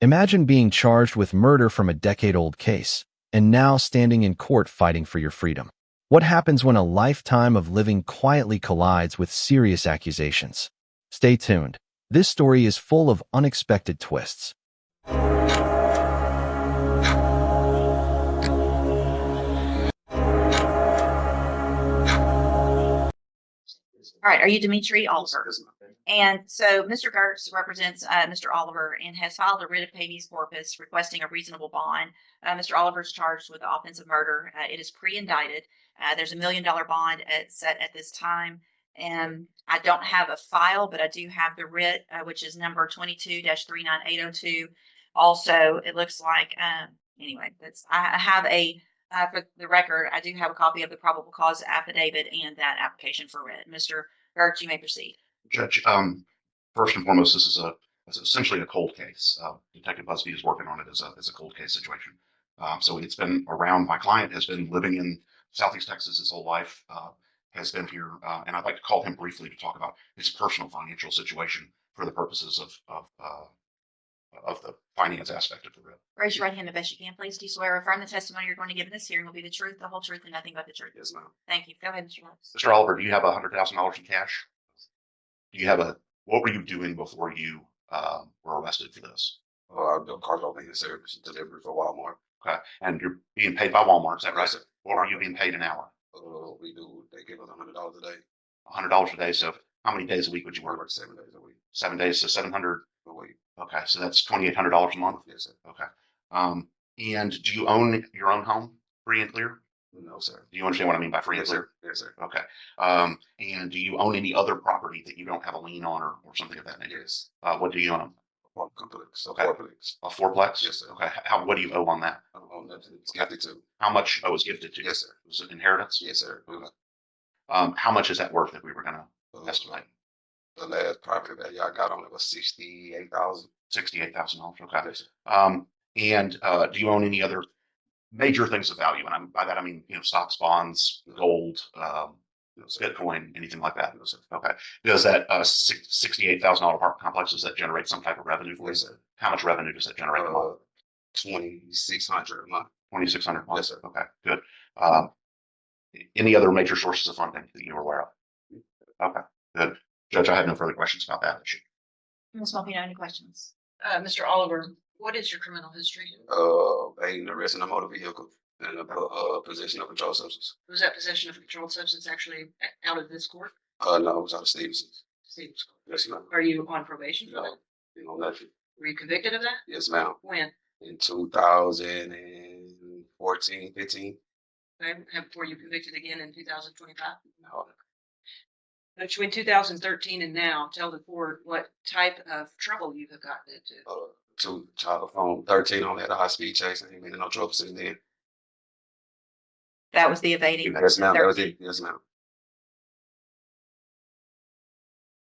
Imagine being charged with murder from a decade-old case, and now standing in court fighting for your freedom. What happens when a lifetime of living quietly collides with serious accusations? Stay tuned. This story is full of unexpected twists. All right, are you Dmitri Oliver? And so Mr. Gertz represents Mr. Oliver and has filed a writ of habeas corpus requesting a reasonable bond. Mr. Oliver is charged with the offense of murder. It is pre-indicted. There's $1 million bond set at this time. And I don't have a file, but I do have the writ, which is number 22-39802. Also, it looks like, anyway, I have for the record, I do have a copy of the probable cause affidavit and that application for writ. Mr. Gertz, you may proceed. Judge, first and foremost, it's essentially a cold case. Detective Busby is working on it as a cold case situation. So it's been around. My client has been living in Southeast Texas his whole life, has been here, and I'd like to call him briefly to talk about his personal financial situation for the purposes of the finance aspect of the real. Raise your right hand the best you can, please. Do you swear or affirm the testimony you're going to give in this hearing will be the truth, the whole truth, and nothing but the truth? Yes, ma'am. Thank you. Go ahead, Mr. Rhodes. Mr. Oliver, do you have $100,000 in cash? Do you have what were you doing before you were arrested for this? I've done cargo maintenance service delivery for Walmart. Okay, and you're being paid by Walmart, is that right? Yes, sir. What are you being paid an hour? They give us $100 a day. $100 a day. So how many days a week would you I work? work 7 days a week. 7 days, so 700. A week. Okay, so that's $2,800 a month. Yes, sir. Okay. And do you own your own home, free and clear? No, sir. Do you understand what I mean by free and Yes, clear? sir. Yes, sir. Okay. And do you own any other property that you don't have a lien on or something of that nature? Yes. What do you own? Apartment complex. Okay. Fourplex. A fourplex? Yes, sir. Okay. What do you owe on that? I don't own nothing. It's gifted to. How much was gifted to you? Yes, sir. Was it inheritance? Yes, sir. How much is that worth if we were going to estimate? The last property that y'all got on it was $68,000. $68,000. Okay. Yes, sir. And do you own any other major things of value? And by that I mean, stocks, bonds, gold, Bitcoin, anything like that. No, sir. Okay. Does that $68,000 apartment complex, does that generate some type of revenue for you? Yes, sir. How much revenue does that generate a month? 2,600 a month. 2,600 a month. Yes, sir. Okay, good. Any other major sources of funding that you were aware of? Okay, good. Judge, I have no further questions about that issue. Ms. Malpino, any questions? Mr. Oliver, what is your criminal history? Being arrested in a motor vehicle and possession of controlled substance. Was that possession of a controlled substance actually out of this court? No, it was out of Stevenson's. Stevens Court. Yes, ma'am. Are you on probation? No, nothing. Were you convicted of that? Yes, ma'am. When? In 2014, 15. Were you convicted again in 2025? No, Between 2013 and now, tell the court what type of trouble you have gotten into. to child phone 13 on that high speed chase. I ain't been in no trouble since then. That was the evading. Yes, ma'am. That was it. Yes, ma'am.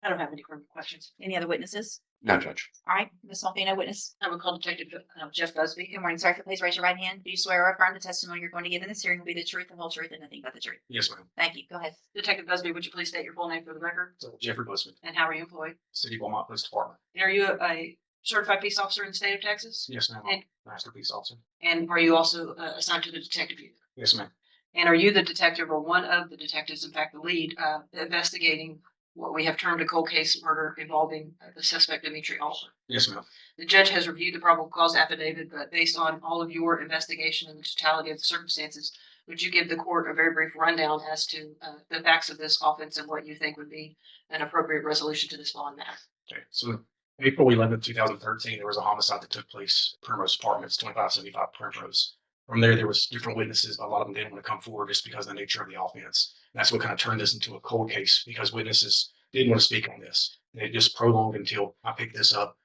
I don't have any further questions. Any other witnesses? No, Judge. All right, Ms. Malpino, witness. I will call Detective Jeff Busby. Good morning, sir. Please raise your right hand. Do you swear or affirm the testimony you're going to give in this hearing will be the truth, the whole truth, and nothing but the truth? Yes, ma'am. Thank you. Go ahead. Detective Busby, would you please state your full name for the record? So Jeffrey Busby, And how are you employed? City of Walmart Police Department. And are you a certified peace officer in the state of Texas? Yes, ma'am. And- Master Police Officer. And are you also assigned to the detective unit? Yes, ma'am. And are you the detective or one of the detectives, in fact, the lead, investigating what we have termed a cold case murder involving the suspect Dmitri Oliver? Yes, ma'am. The judge has reviewed the probable cause affidavit, but based on all of your investigation and the totality of the circumstances, would you give the court a very brief rundown as to the facts of this offense and what you think would be an appropriate resolution to this bond matter? Okay, so April 11th, 2013, there was a homicide that took place at Primrose Apartments, 2575 Primrose. From there was different witnesses, but a lot of them didn't want to come forward just because of the nature of the offense. And that's what kind of turned this into a cold case because witnesses didn't want to speak on this. And it just prolonged until I picked this up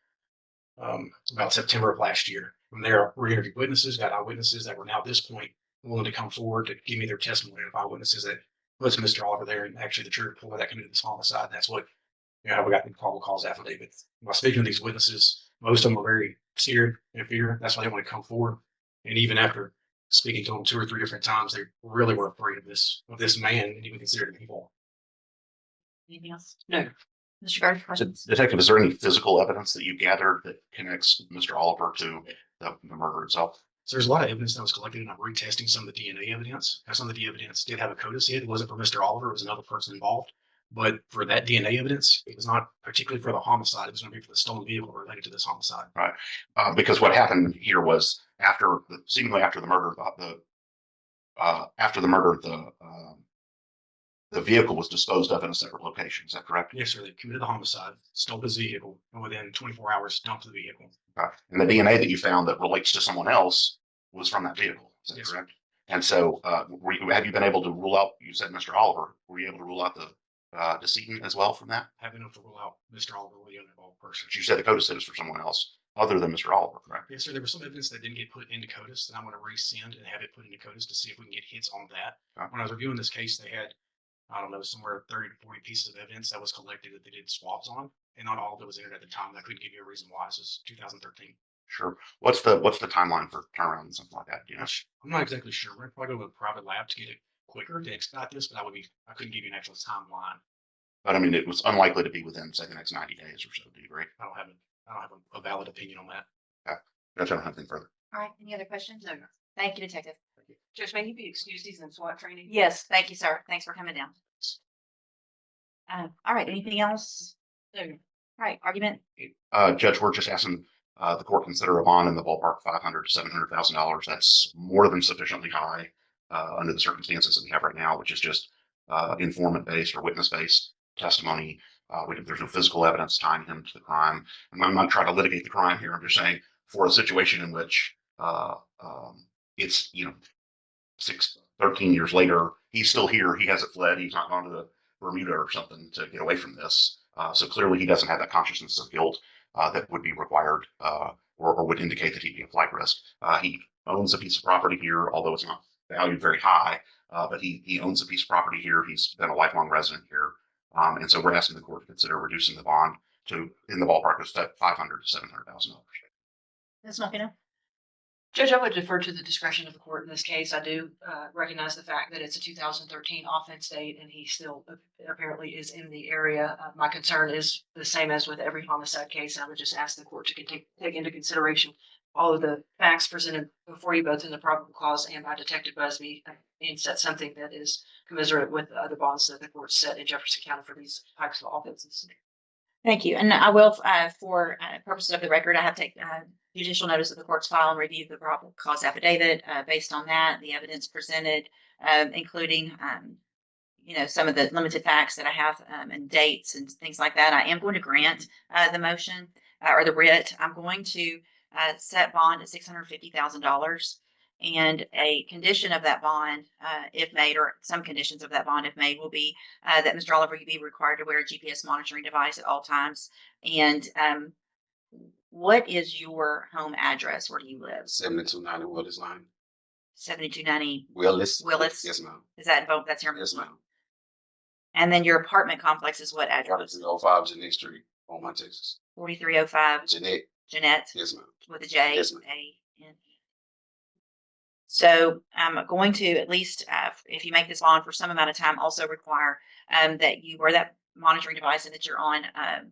about September of last year. From there, we interviewed witnesses, got eyewitnesses that were now at this point willing to come forward to give me their testimony of eyewitnesses that was Mr. Oliver there and actually the true report that committed this homicide. That's what, how we got the probable cause affidavit. By speaking to these witnesses, most of them were very scared and fear. That's why they want to come forward. And even after speaking to them 2 or 3 different times, they really were afraid of this man and even considered him evil. Anything else? No. Mr. Gardner, questions? Detective, is there any physical evidence that you gathered that connects Mr. Oliver to the murder itself? So there's a lot of evidence that was collected, and I'm retesting some of the DNA evidence. Now, some of the evidence did have a CODIS hit. It wasn't for Mr. Oliver, it was another person involved. But for that DNA evidence, it was not particularly for the homicide. It was going to be for the stolen vehicle related to this homicide. Right. Because what happened here was seemingly after the murder, the vehicle was disposed of in a separate location. Is that correct? Yes, sir. They committed the homicide, stole his vehicle, and within 24 hours dumped the vehicle. And the DNA that you found that relates to someone else was from that vehicle. Is that Yes, correct? And so, have you been able to rule out? You said Mr. Oliver. Were you able to rule out the decedent as well from that? I have been able to rule out Mr. Oliver or the other involved person. But you said the CODIS hit is for someone else other than Mr. Oliver, correct? Yes, sir. There was some evidence that didn't get put into CODIS, and I'm going to resend and have it put into CODIS to see if we can get hits on that. Okay. When I was reviewing this case, they had, I don't know, somewhere 30 to 40 pieces of evidence that was collected that they did swabs on, and not all of it was entered at the time. I couldn't give you a reason why. This is 2013. Sure. What's the timeline for turnaround and something like that? Do you know? I'm not exactly sure. We're gonna probably go to a private lab to get it quicker to expedite this, but I couldn't give you an actual timeline. But I mean, it was unlikely to be within, say, the next 90 days or so. Do you agree? I don't have a valid opinion on that. Judge, I don't have anything further. All right, any other questions? No. Thank you, Detective. Judge, may he be excused? He's in SWAT training. Yes, thank you, sir. Thanks for coming down. All right, anything else? No. All right, argument? Judge, we're just asking the court consider a bond in the ballpark of $500,000 to $700,000. That's more than sufficiently high under the circumstances that we have right now, which is just informant-based or witness-based testimony. There's no physical evidence tying him to the crime. And I'm not trying to litigate the crime here. I'm just saying for a situation in which it's 13 years later, he's still here. He hasn't fled. He's not gone to the Bermuda or something to get away from this. So clearly he doesn't have that consciousness of guilt that would be required or would indicate that he'd be a flight risk. He owns a piece of property here, although it's not valued very high, but he owns a piece of property here. He's been a lifelong resident here. And so we're asking the court to consider reducing the bond to in the ballpark of $500,000 to $700,000. Ms. Malvino? Judge, I would defer to the discretion of the court in this case. I do recognize the fact that it's a 2013 offense date and he still apparently is in the area. My concern is the same as with every homicide case. I would just ask the court to take into consideration all of the facts presented before you, both in the probable cause and by Detective Busby, and set something that is commiserate with the other bonds that the court set in Jefferson County for these types of offenses. Thank you. And I will, for purposes of the record, I have taken judicial notice of the court's file and reviewed the probable cause affidavit. Based on that, the evidence presented, including, some of the limited facts that I have and dates and things like that, I am going to grant the motion or the writ. I'm going to set bond at $650,000. And a condition of that bond, if made, or some conditions of that bond, if made, will be that Mr. Oliver, you be required to wear a GPS monitoring device at all times. And what is your home address? Where do you live? 7290 Willis Line. 7290 Willis. Willis. Yes, ma'am. Is that both? That's your Yes, ma'am. And then your apartment complex is what address? 4305 Jeanette Street, Beaumont, Texas. 4305 Jeanette. Jeanette. Yes, ma'am. With a J. Yes, ma'am. A-N-E. So I'm going to, at least if you make this bond for some amount of time, also require that you wear that monitoring device and that you're on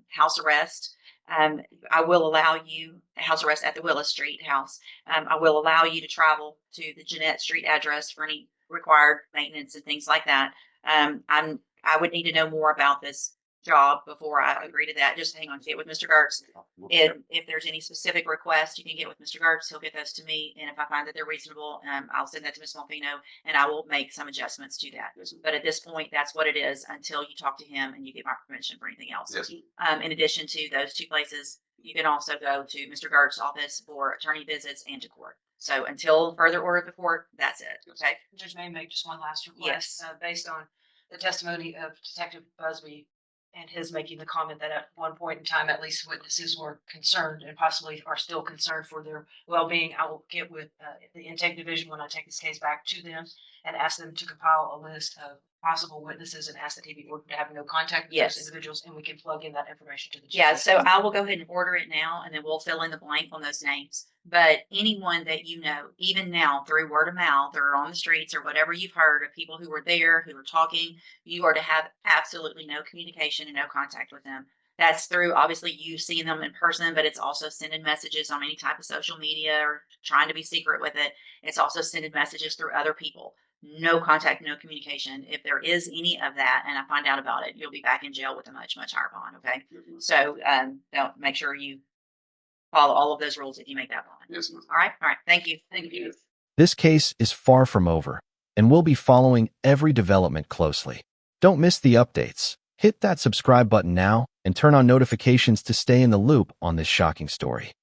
house arrest. I will allow you house arrest at the Willis Street house. I will allow you to travel to the Jeanette Street address for any required maintenance and things like that. I would need to know more about this job before I agree to that. Just hang on to it with Mr. Gertz. If there's any specific requests, you can get with Mr. Gertz. He'll get those to me. And if I find that they're reasonable, I'll send that to Ms. Malvino and I will make some adjustments to that. Yes, But at this point, that's what it is until you talk to him and you get my permission for anything else. yes. In addition to those two places, you can also go to Mr. Gertz's office for attorney visits and to court. So until further order of the court, that's it. Okay. Judge, may I make just one last request? Yes. Based on the testimony of Detective Busby and his making the comment that at one point in time, at least witnesses were concerned and possibly are still concerned for their well-being. I will get with the intake division when I take this case back to them and ask them to compile a list of possible witnesses and ask that he be ordered to have no contact with Yes. those individuals, and we can plug in that information to the Yeah, judge. so I will go ahead and order it now and then we'll fill in the blank on those names. But anyone that you know, even now through word of mouth or on the streets or whatever you've heard of people who were there, who were talking, you are to have absolutely no communication and no contact with them That's through obviously you seeing them in person, but it's also sending messages on any type of social media or trying to be secret with it. It's also sending messages through other people. No contact, no communication. If there is any of that and I find out about it, you'll be back in jail with a much, much higher bond. Okay. So don't make sure you follow all of those rules if you make that bond. Yes, ma'am. All right. All right. Thank you. Thank you. This case is far from over, and we'll be following every development closely. Don't miss the updates. Hit that subscribe button now and turn on notifications to stay in the loop on this shocking story.